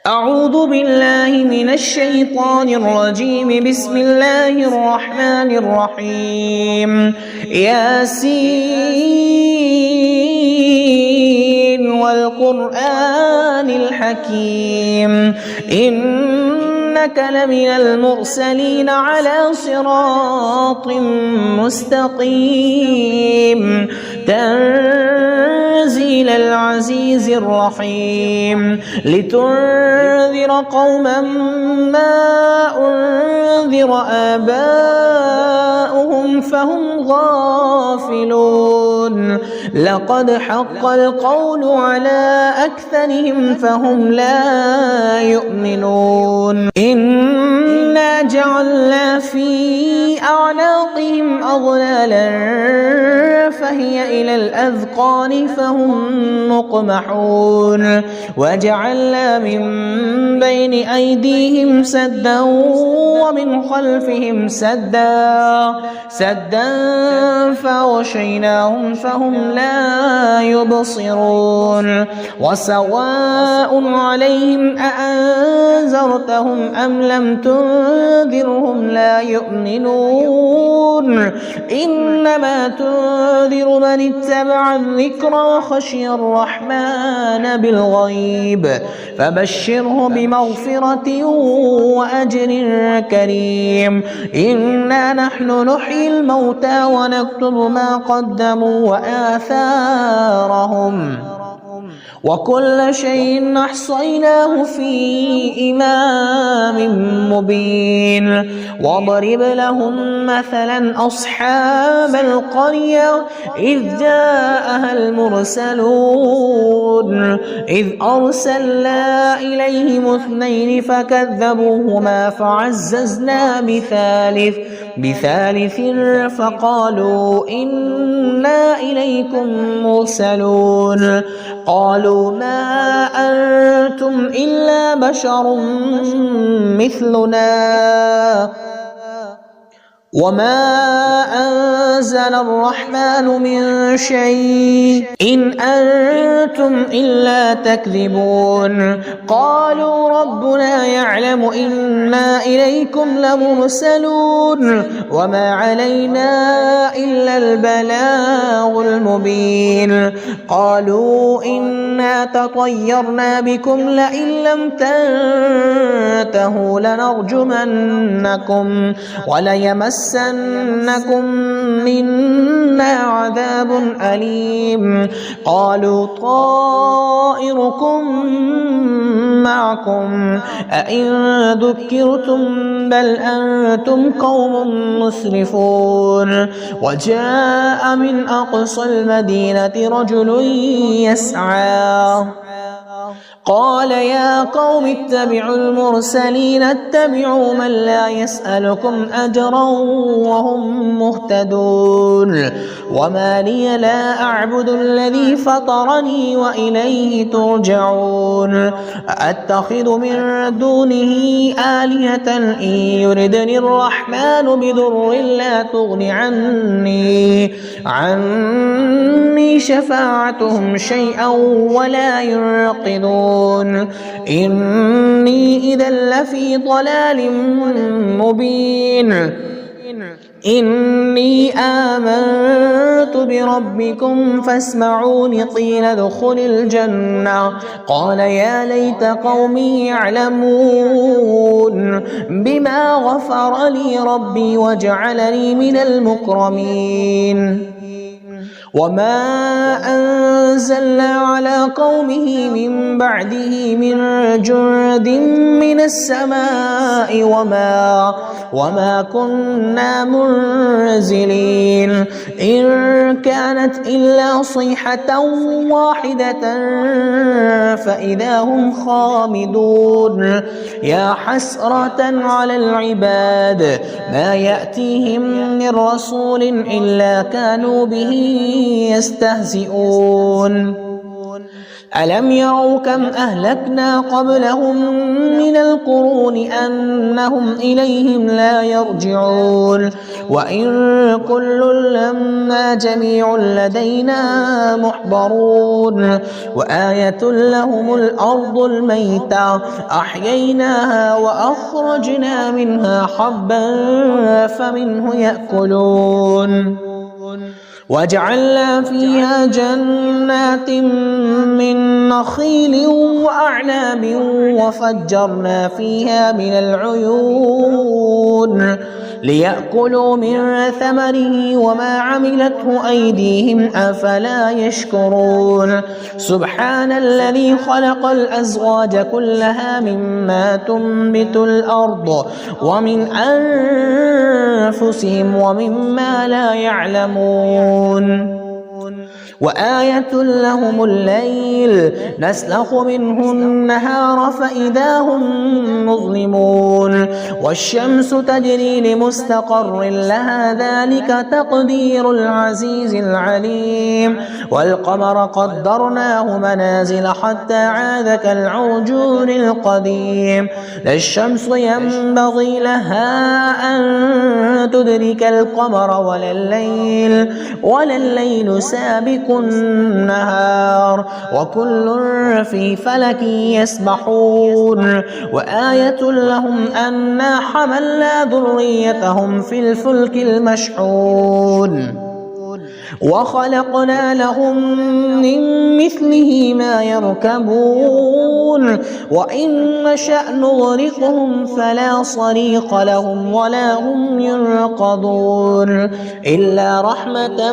أعوذ بالله من الشيطان الرجيم. بسم الله الرحمن الرحيم. ياسين والقرآن الحكيم إنك لمن المرسلين على صراط مستقيم تنزيل العزيز الرحيم لتنذر قوما ما أنذر آباؤهم فهم غافلون. لقد حق القول على أكثرهم فهم لا يؤمنون. إنا جعلنا في أعناقهم أغلالا فهي إلى الأذقان فهم مقمحون. وجعلنا من بين أيديهم سدا ومن خلفهم سدا فغشيناهم فهم لا يبصرون. وسواء عليهم أأنذرتهم أم لم تنذرهم لا يؤمنون. إنما تنذر من اتبع الذكر وخشي الرحمن بالغيب فبشره بمغفرة وأجر كريم. إنا نحن نحيي الموتى ونكتب ما قدموا وآثارهم وكل شيء أحصيناه في إمام مبين. واضرب لهم مثلا أصحاب القرية إذ جاءها المرسلون إذ أرسلنا إليهم اثنين فكذبوهما فعززنا بثالث فقالوا إنا إليكم مرسلون. قالوا ما أنتم إلا بشر مثلنا وما أنزل الرحمن من شيء إن أنتم إلا تكذبون. قالوا ربنا يعلم إنا إليكم لمرسلون وما علينا إلا البلاغ المبين. قالوا إنا تطيرنا بكم لئن لم تنتهوا لنرجمنكم وليمسنكم منا عذاب أليم. قالوا طائركم معكم أئن ذكرتم بل أنتم قوم مسرفون. وجاء من أقصى المدينة رجل يسعى قال يا قوم اتبعوا المرسلين اتبعوا من لا يسألكم أجرا وهم مهتدون. وما لي لا أعبد الذي فطرني وإليه ترجعون. أتخذ من دونه آلهة إن يردني الرحمن بضر لا تغن عني شفاعتهم شيئا ولا ينقذون. إني إذا لفي ضلال مبين. إني آمنت بربكم فاسمعون. قيل ادخل الجنة قال يا ليت قومي يعلمون بما غفر لي ربي وجعلني من المكرمين. وما أنزلنا على قومه من بعده من جند من السماء وما كنا منزلين. إن كانت إلا صيحة واحدة فإذا هم خامدون. يا حسرة على العباد ما يأتيهم من رسول إلا كانوا به يستهزئون. ألم يروا كم أهلكنا قبلهم من القرون أنهم إليهم لا يرجعون وإن كل لما جميع لدينا محضرون وآية لهم الأرض الميتة أحييناها وأخرجنا منها حبا فمنه يأكلون وجعلنا فيها جنات من نخيل وأعناب وفجرنا فيها من العيون ليأكلوا من ثمره وما عملته أيديهم أفلا يشكرون سبحان الذي خلق الأزواج كلها مما تنبت الأرض ومن أنفسهم ومما لا يعلمون وآية لهم الليل نسلخ منه النهار فإذا هم مظلمون والشمس تجري لمستقر لها ذلك تقدير العزيز العليم والقمر قدرناه منازل حتى عاد كالعرجون القديم لا الشمس ينبغي لها أن تدرك القمر ولا الليل سابق النهار وكل في فلك يسبحون وآية لهم أنا حملنا ذريتهم في الفلك المشحون وخلقنا لهم من مثله ما يركبون وإن نشأ نغرقهم فلا صريخ لهم ولا هم ينقذون إلا رحمة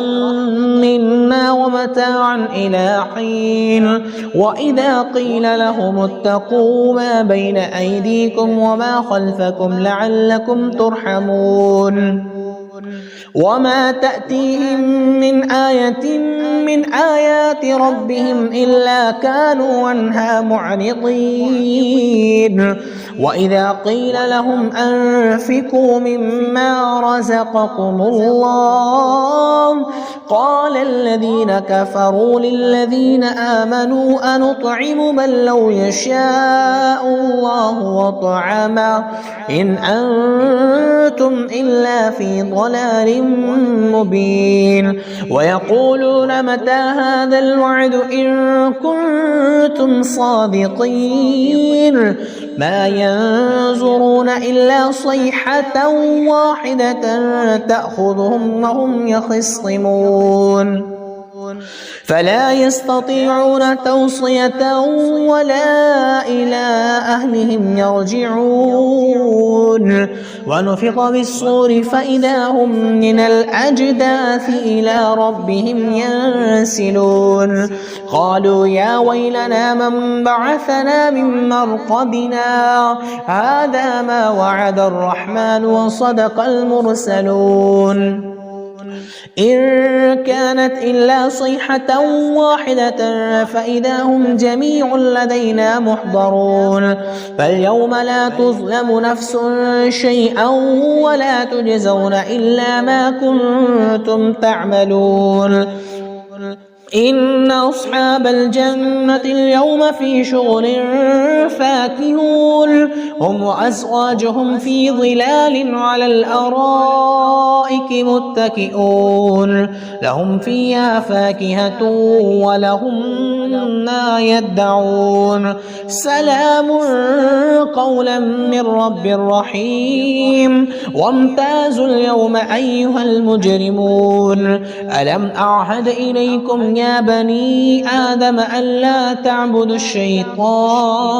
منا ومتاعا إلى حين وإذا قيل لهم اتقوا ما بين أيديكم وما خلفكم لعلكم ترحمون وما تأتيهم من آية من آيات ربهم إلا كانوا عنها معرضين وإذا قيل لهم أنفقوا مما رزقكم الله قال الذين كفروا للذين آمنوا أنطعم من لو يشاء الله وطعمه إن أنتم إلا في ضلال مبين ويقولون متى هذا الوعد إن كنتم صادقين ما ينظرون إلا صيحة واحدة تأخذهم وهم يخصمون فلا يستطيعون توصية ولا إلى أهلهم يرجعون ونفخ بالصور فإذا هم من الأجداث إلى ربهم ينسلون قالوا يا ويلنا من بعثنا من مرقدنا هذا ما وعد الرحمن وصدق المرسلون إن كانت إلا صيحة واحدة فإذا هم جميع لدينا محضرون فاليوم لا تظلم نفس شيئا ولا تجزون إلا ما كنتم تعملون إن أصحاب الجنة اليوم في شغل فاكهون هم وأزواجهم في ظلال على الأرائك متكئون لهم فيها فاكهة ولهم ما يدعون سلام قولا من رب رحيم وامتازوا اليوم أيها المجرمون ألم أعهد إليكم يا بني آدم ألا تعبدوا الشيطان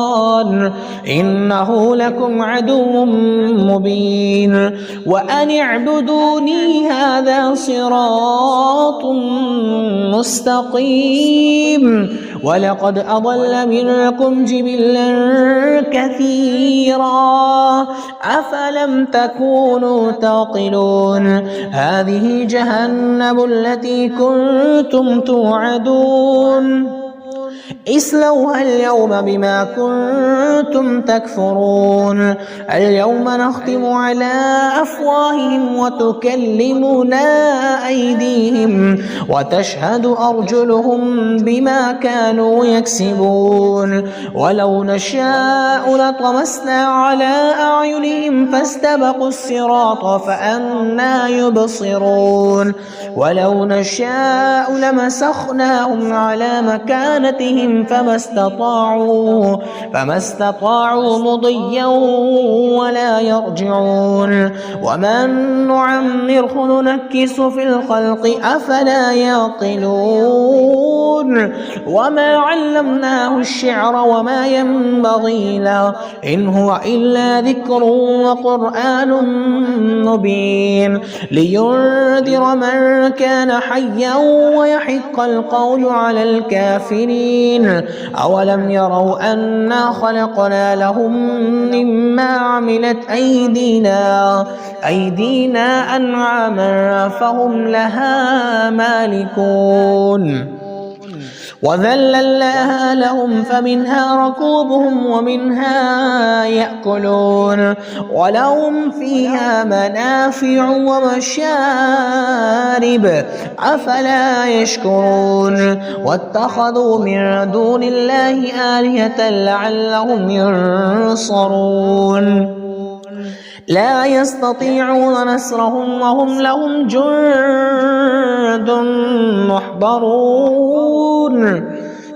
إنه لكم عدو مبين وأن اعبدوني هذا صراط مستقيم ولقد أضل منكم جبلا كثيرا أفلم تكونوا تعقلون هذه جهنم التي كنتم توعدون اصلوها اليوم بما كنتم تكفرون اليوم نختم على أفواههم وتكلمنا أيديهم وتشهد أرجلهم بما كانوا يكسبون ولو نشاء لطمسنا على أعينهم فاستبقوا الصراط فأنى يبصرون ولو نشاء لمسخناهم على مكانتهم فما استطاعوا مضيا ولا يرجعون ومن نعمره ننكس في الخلق أفلا يعقلون وما علمناه الشعر وما ينبغي له إن هو إلا ذكر وقرآن مبين لينذر من كان حيا ويحق القول على الكافرين أولم يروا أنا خلقنا لهم مما عملت أيدينا أنعاما فهم لها مالكون وذللناها لهم فمنها ركوبهم ومنها يأكلون ولهم فيها منافع ومشارب أفلا يشكرون واتخذوا من دون الله آلهة لعلهم ينصرون لا يستطيعون نصرهم وهم لهم جند محضرون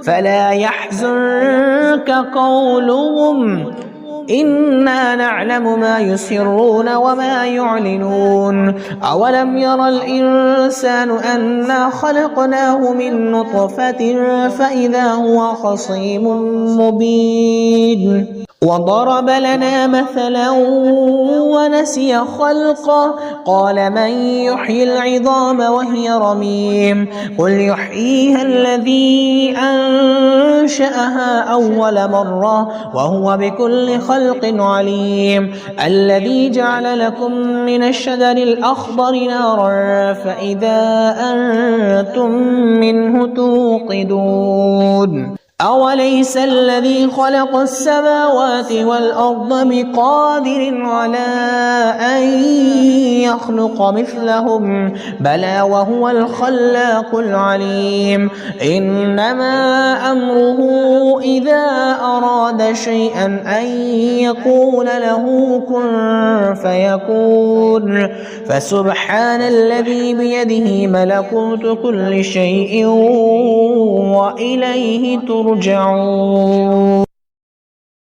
فلا يحزنك قولهم إنا نعلم ما يسرون وما يعلنون أولم ير الإنسان أنا خلقناه من نطفة فإذا هو خصيم مبين وضرب لنا مثلا ونسي خلقه قال من يحيي العظام وهي رميم قل يحييها الذي أنشأها أول مرة وهو بكل خلق عليم الذي جعل لكم من الشجر الأخضر نارا فإذا أنتم منه توقدون أوليس الذي خلق السماوات والأرض بقادر على أن يخلق مثلهم بلى وهو الخلاق العليم إنما أمره إذا أراد شيئا أن يقول له كن فيكون فسبحان الذي بيده ملكوت كل شيء وإليه ترجعون